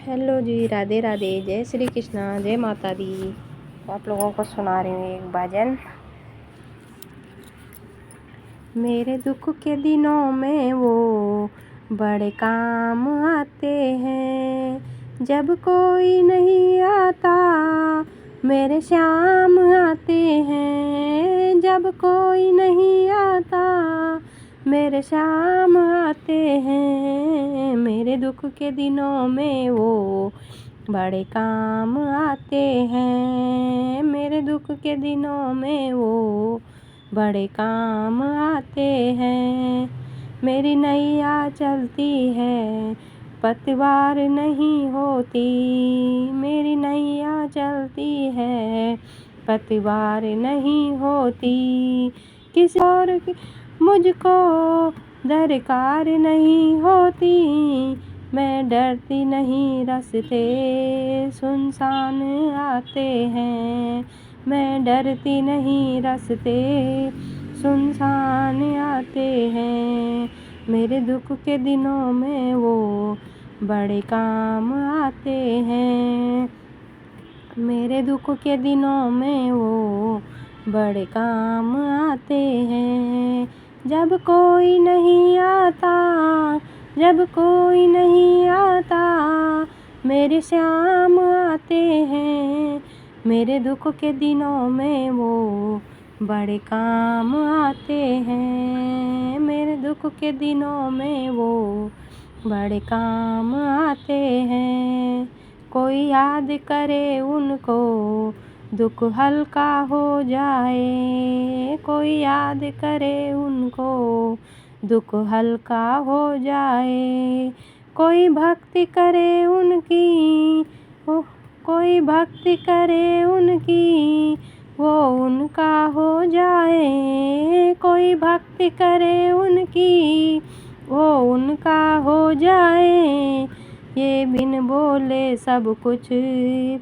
Hello जी, राधे राधे, जय श्री कृष्णा, जय माता दी। आप लोगों को सुना रही हूँ एक भजन। मेरे दुख के दिनों में वो बड़े काम आते हैं। जब कोई नहीं आता मेरे श्याम आते हैं। जब कोई नहीं आता मेरे श्याम आते हैं। मेरे दुख के दिनों में वो बड़े काम आते हैं। मेरे दुख के दिनों में वो बड़े काम आते हैं। मेरी नैया चलती है, पतवार नहीं होती। मेरी नैया चलती है, पतवार नहीं होती। किसी और की मुझको दरकार नहीं होती। मैं डरती नहीं, रास्ते सुनसान आते हैं। मैं डरती नहीं, रास्ते सुनसान आते हैं। मेरे दुख के दिनों में वो बड़े काम आते हैं। मेरे दुख के दिनों में वो बड़े काम आते हैं। जब कोई नहीं आता, जब कोई नहीं आता मेरे श्याम आते हैं। मेरे दुख के दिनों में वो बड़े काम आते हैं। मेरे दुख के दिनों में वो बड़े काम आते हैं। कोई याद करे उनको दुख हल्का हो जाए। कोई याद करे उनको दुख हल्का हो जाए। कोई भक्ति करे उनकी, कोई भक्ति करे उनकी, वो उनका हो जाए। कोई भक्ति करे उनकी, वो उनका हो जाए। ये बिन बोले सब कुछ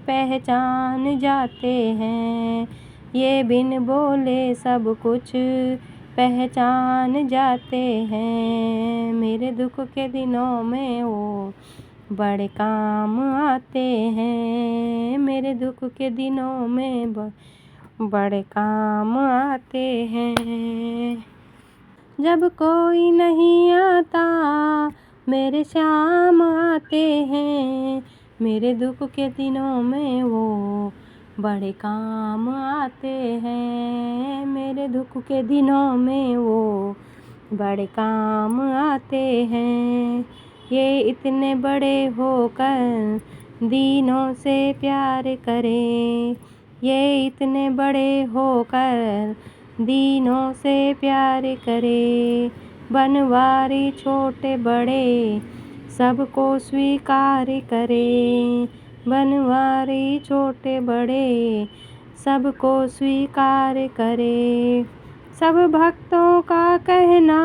पहचान जाते हैं। ये बिन बोले सब कुछ पहचान जाते हैं। मेरे दुख के दिनों में वो बड़े काम आते हैं। मेरे दुख के दिनों में बड़े काम आते हैं। जब कोई नहीं आता मेरे श्याम आते हैं। मेरे दुख के दिनों में वो बड़े काम आते हैं। मेरे दुख के दिनों में वो बड़े काम आते हैं। ये इतने बड़े होकर दीनों से प्यार करें। ये इतने बड़े होकर दीनों से प्यार करे। बनवारी छोटे बड़े सबको स्वीकार करे। बनवारी छोटे बड़े सबको स्वीकार करे। सब भक्तों का कहना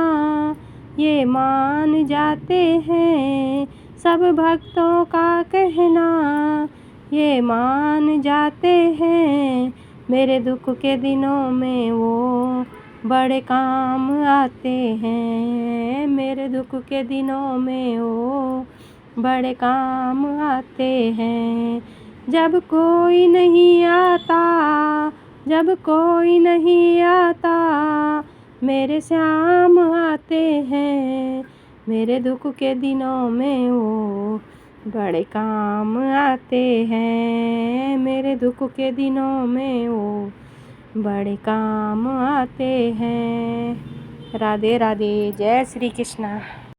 ये मान जाते हैं। सब भक्तों का कहना ये मान जाते हैं। मेरे दुख के दिनों में वो बड़े काम आते हैं। मेरे दुख के दिनों में वो बड़े काम आते हैं। जब कोई नहीं आता, जब कोई नहीं आता मेरे श्याम आते हैं। मेरे दुख के दिनों में वो बड़े काम आते हैं। मेरे दुख के दिनों में वो बड़े काम आते हैं। राधे राधे, जय श्री कृष्णा।